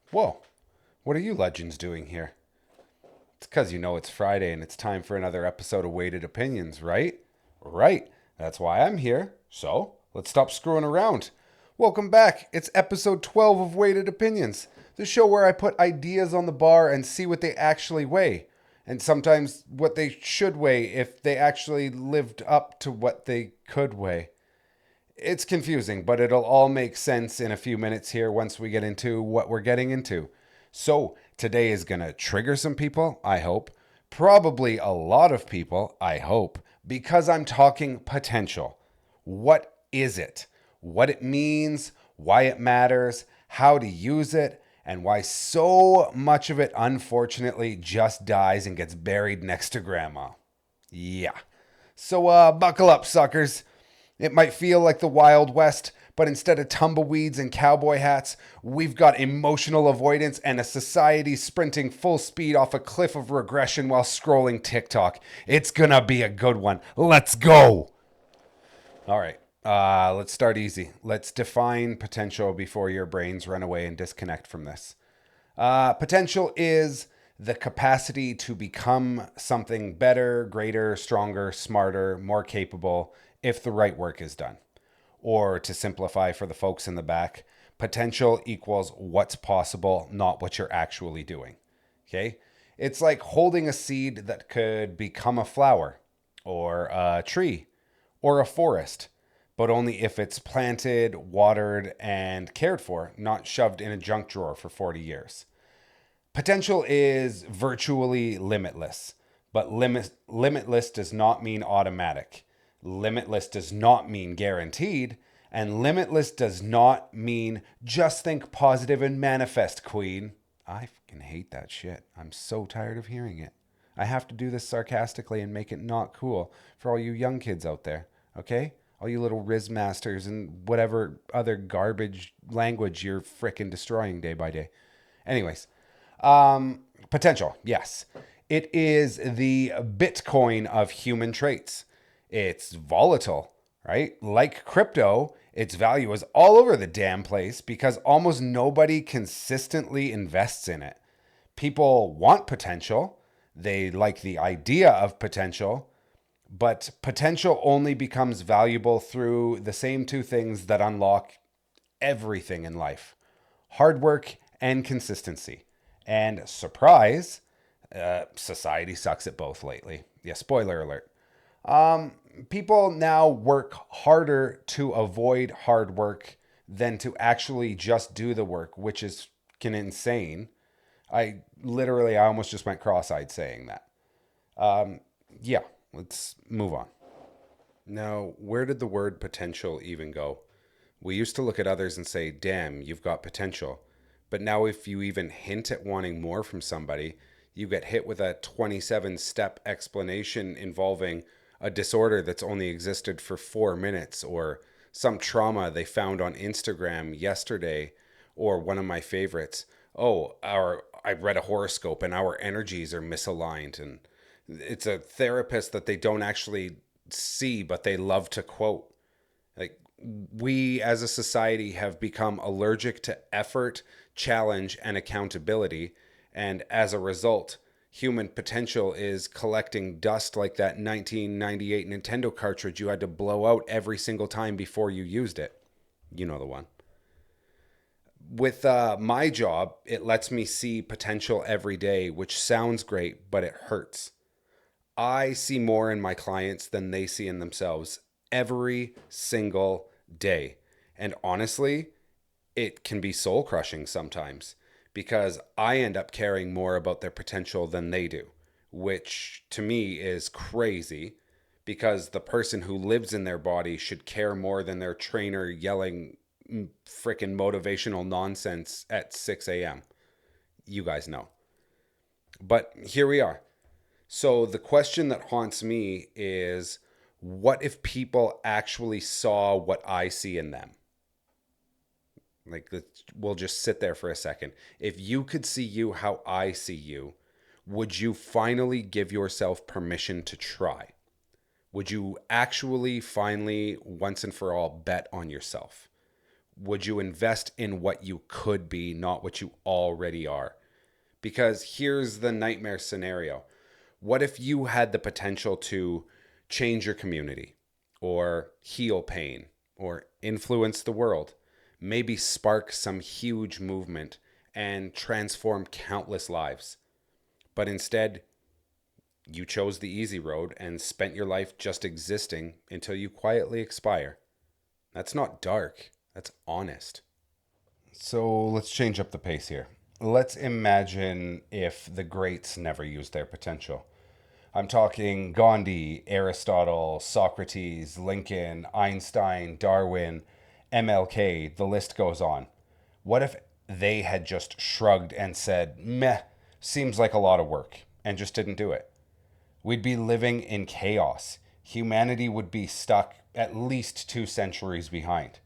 Whoa, what are you legends doing here? It's because you know it's Friday and it's time for another episode of Weighted Opinions, right? Right. That's why I'm here. So, let's stop screwing around. Welcome back. It's episode 12 of Weighted Opinions, the show where I put ideas on the bar and see what they actually weigh. And sometimes what they should weigh if they actually lived up to what they could weigh. It's confusing, but it'll all make sense in a few minutes here once we get into what we're getting into. So, today is going to trigger some people, I hope. Probably a lot of people, I hope, because I'm talking potential. What is it? What it means, why it matters, how to use it, and why so much of it unfortunately just dies and gets buried next to grandma. Yeah. So, buckle up, suckers. It might feel like the Wild West, but instead of tumbleweeds and cowboy hats, we've got emotional avoidance and a society sprinting full speed off a cliff of regression while scrolling TikTok. It's gonna be a good one. Let's go! All right, let's start easy. Let's define potential before your brains run away and disconnect from this. Potential is the capacity to become something better, greater, stronger, smarter, more capable if the right work is done. Or to simplify for the folks in the back, potential equals what's possible, not what you're actually doing. Okay? It's like holding a seed that could become a flower or a tree or a forest, but only if it's planted, watered, and cared for, not shoved in a junk drawer for 40 years. Potential is virtually limitless, but limitless does not mean automatic. Limitless does not mean guaranteed, and limitless does not mean just think positive and manifest, queen. I fucking hate that shit. I'm so tired of hearing it. I have to do this sarcastically and make it not cool for all you young kids out there, okay? All you little Riz masters and whatever other garbage language you're frickin' destroying day by day. Anyways, potential, yes. It is the Bitcoin of human traits. It's volatile, right? Like crypto, its value is all over the damn place because almost nobody consistently invests in it. People want potential, they like the idea of potential, but potential only becomes valuable through the same two things that unlock everything in life: hard work and consistency. And surprise, society sucks at both lately. Yeah, spoiler alert. People now work harder to avoid hard work than to actually just do the work, which is insane. I almost just went cross-eyed saying that. Yeah, let's move on. Now, where did the word potential even go? We used to look at others and say, damn, you've got potential. But now, if you even hint at wanting more from somebody, you get hit with a 27-step explanation involving a disorder that's only existed for 4 minutes, or some trauma they found on Instagram yesterday, or one of my favorites. Oh, I read a horoscope and our energies are misaligned. And it's a therapist that they don't actually see, but they love to quote. Like, we as a society have become allergic to effort, challenge, and accountability. And as a result, human potential is collecting dust like that 1998 Nintendo cartridge you had to blow out every single time before you used it. You know the one. With my job, it lets me see potential every day, which sounds great, but it hurts. I see more in my clients than they see in themselves every single day. And honestly, it can be soul crushing sometimes because I end up caring more about their potential than they do, which to me is crazy because the person who lives in their body should care more than their trainer yelling freaking motivational nonsense at 6 a.m. You guys know. But here we are. So the question that haunts me is, what if people actually saw what I see in them? Like, we'll just sit there for a second. If you could see you how I see you, would you finally give yourself permission to try? Would you actually finally, once and for all, bet on yourself? would you invest in what you could be, not what you already are? Because here's the nightmare scenario. What if you had the potential to change your community or heal pain or influence the world, maybe spark some huge movement and transform countless lives? But instead, you chose the easy road and spent your life just existing until you quietly expire. That's not dark, that's honest. So let's change up the pace here. Let's imagine if the greats never used their potential. I'm talking Gandhi, Aristotle, Socrates, Lincoln, Einstein, Darwin, MLK, the list goes on. What if they had just shrugged and said, meh, seems like a lot of work, and just didn't do it? We'd be living in chaos. Humanity would be stuck at least 2 centuries behind.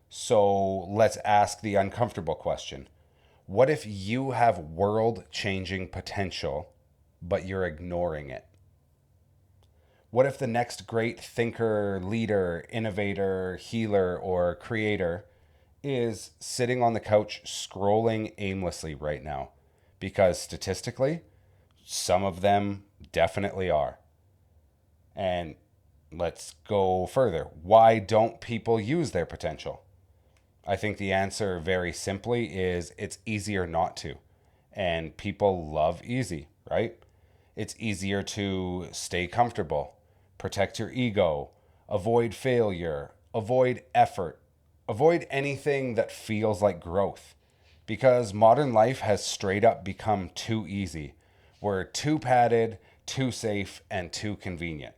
So let's ask the uncomfortable question. What if you have world changing potential, but you're ignoring it? What if the next great thinker, leader, innovator, healer, or creator is sitting on the couch scrolling aimlessly right now? Because statistically, some of them definitely are. And let's go further. Why don't people use their potential? I think the answer very simply is it's easier not to. And people love easy, right? It's easier to stay comfortable, protect your ego, avoid failure, avoid effort, avoid anything that feels like growth. Because modern life has straight up become too easy. We're too padded, too safe, and too convenient.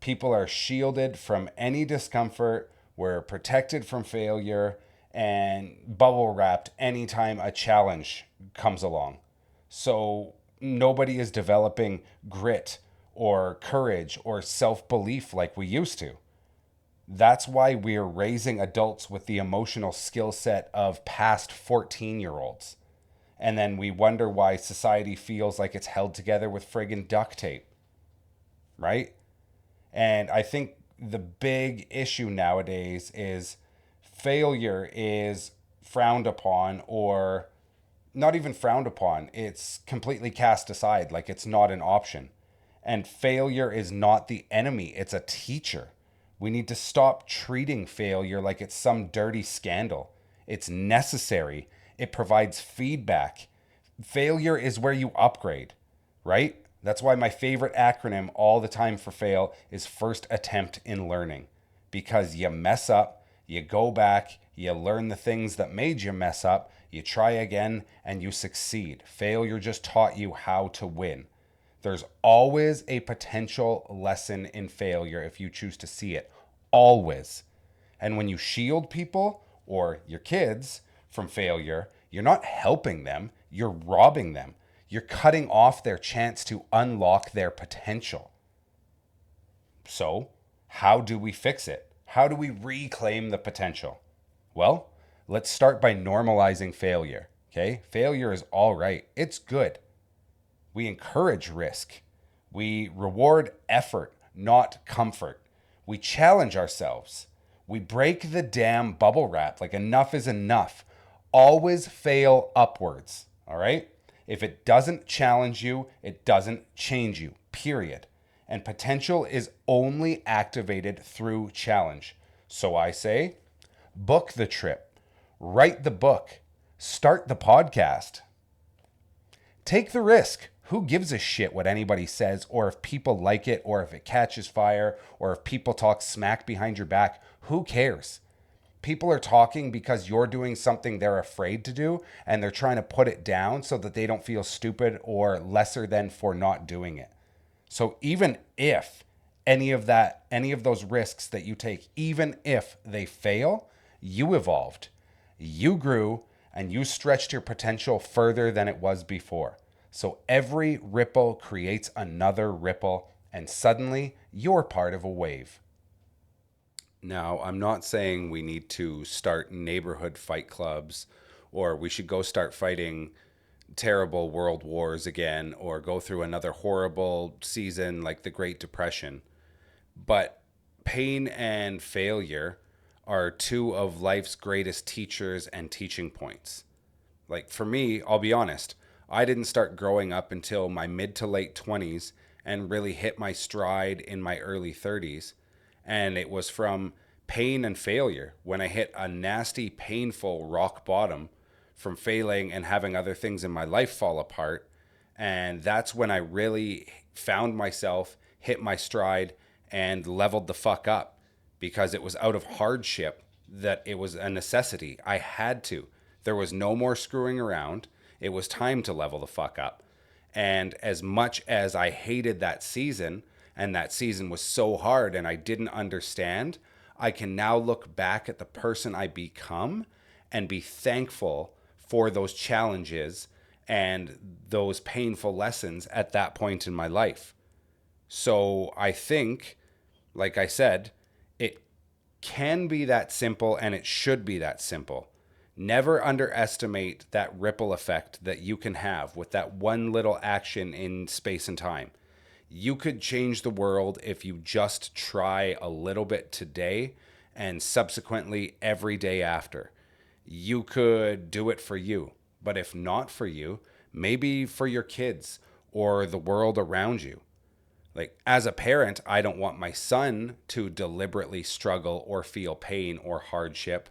People are shielded from any discomfort, we're protected from failure, and bubble wrapped anytime a challenge comes along. So nobody is developing grit or courage or self belief like we used to. That's why we're raising adults with the emotional skill set of past 14-year-olds. And then we wonder why society feels like it's held together with friggin' duct tape, right? And I think the big issue nowadays is failure is frowned upon, or not even frowned upon. It's completely cast aside, like it's not an option. And failure is not the enemy, it's a teacher. We need to stop treating failure like it's some dirty scandal. It's necessary. It provides feedback. Failure is where you upgrade, right? That's why my favorite acronym all the time for fail is first attempt in learning. Because you mess up, you go back, you learn the things that made you mess up, you try again, and you succeed. Failure just taught you how to win. There's always a potential lesson in failure if you choose to see it. Always. And when you shield people or your kids from failure, you're not helping them, you're robbing them. You're cutting off their chance to unlock their potential. So, how do we fix it? How do we reclaim the potential? Well, let's start by normalizing failure. Okay? Failure is all right. It's good. We encourage risk. We reward effort, not comfort. We challenge ourselves. We break the damn bubble wrap. Like enough is enough. Always fail upwards. All right? If it doesn't challenge you, it doesn't change you, period. And potential is only activated through challenge. So I say, book the trip, write the book, start the podcast. Take the risk. Who gives a shit what anybody says, or if people like it, or if it catches fire, or if people talk smack behind your back? Who cares? People are talking because you're doing something they're afraid to do, and they're trying to put it down so that they don't feel stupid or lesser than for not doing it. So even if any of those risks that you take, even if they fail, you evolved, you grew, and you stretched your potential further than it was before. So every ripple creates another ripple, and suddenly you're part of a wave. Now, I'm not saying we need to start neighborhood fight clubs, or we should go start fighting terrible world wars again, or go through another horrible season like the Great Depression. But pain and failure are two of life's greatest teachers and teaching points. Like for me, I'll be honest, I didn't start growing up until my mid to late 20s and really hit my stride in my early 30s. And it was from pain and failure when I hit a nasty, painful rock bottom from failing and having other things in my life fall apart. And that's when I really found myself, hit my stride, and leveled the fuck up because it was out of hardship that it was a necessity. I had to. There was no more screwing around. It was time to level the fuck up. And as much as I hated that season, and that season was so hard and I didn't understand, I can now look back at the person I become and be thankful for those challenges and those painful lessons at that point in my life. So I think, like I said, it can be that simple and it should be that simple. Never underestimate that ripple effect that you can have with that one little action in space and time. You could change the world if you just try a little bit today and subsequently every day after. You could do it for you, but if not for you, maybe for your kids or the world around you. Like, as a parent, I don't want my son to deliberately struggle or feel pain or hardship,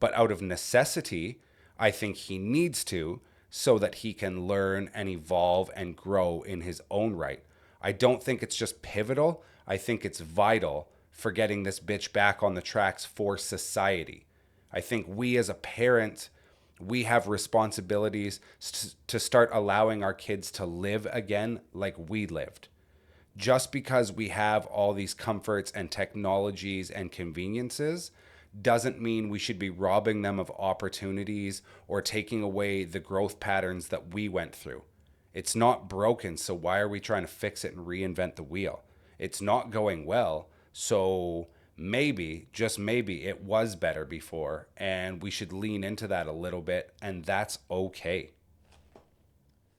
but out of necessity, I think he needs to so that he can learn and evolve and grow in his own right. I don't think it's just pivotal. I think it's vital for getting this bitch back on the tracks for society. I think we as a parent, we have responsibilities to start allowing our kids to live again like we lived. Just because we have all these comforts and technologies and conveniences doesn't mean we should be robbing them of opportunities or taking away the growth patterns that we went through. It's not broken, so why are we trying to fix it and reinvent the wheel? It's not going well, so maybe, just maybe, it was better before, and we should lean into that a little bit, and that's okay.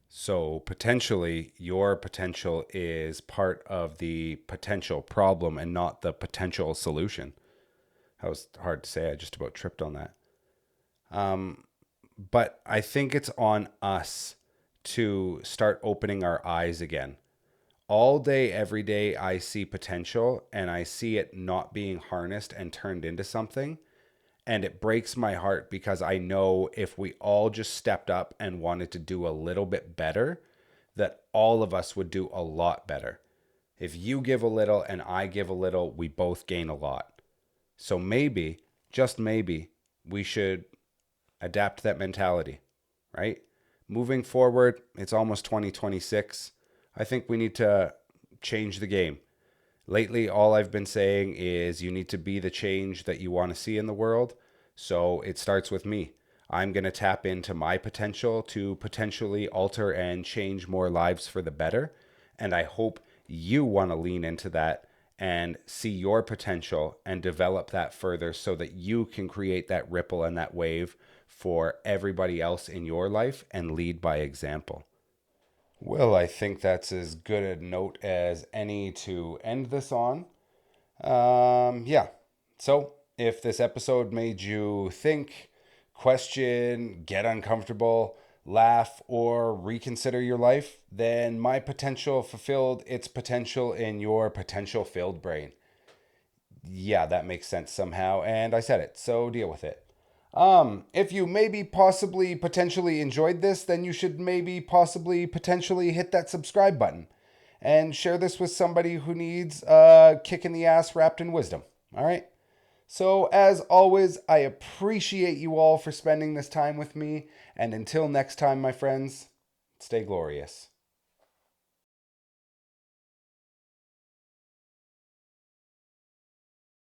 So potentially, your potential is part of the potential problem and not the potential solution. That was hard to say. I just about tripped on that. But I think it's on us to start opening our eyes again. All day, every day, I see potential and I see it not being harnessed and turned into something. And it breaks my heart because I know if we all just stepped up and wanted to do a little bit better, that all of us would do a lot better. If you give a little and I give a little, we both gain a lot. So maybe, just maybe, we should adapt that mentality, right? Moving forward, it's almost 2026. I think we need to change the game. Lately, all I've been saying is you need to be the change that you want to see in the world. So it starts with me. I'm going to tap into my potential to potentially alter and change more lives for the better. And I hope you want to lean into that and see your potential and develop that further so that you can create that ripple and that wave for everybody else in your life and lead by example. Well, I think that's as good a note as any to end this on. Yeah. So, if this episode made you think, question, get uncomfortable, laugh, or reconsider your life, then my potential fulfilled its potential in your potential filled brain. Yeah, that makes sense somehow, and I said it, so deal with it. If you maybe possibly potentially enjoyed this, then you should maybe possibly potentially hit that subscribe button and share this with somebody who needs a kick in the ass wrapped in wisdom. All right? So, as always, I appreciate you all for spending this time with me. And until next time, my friends, stay glorious.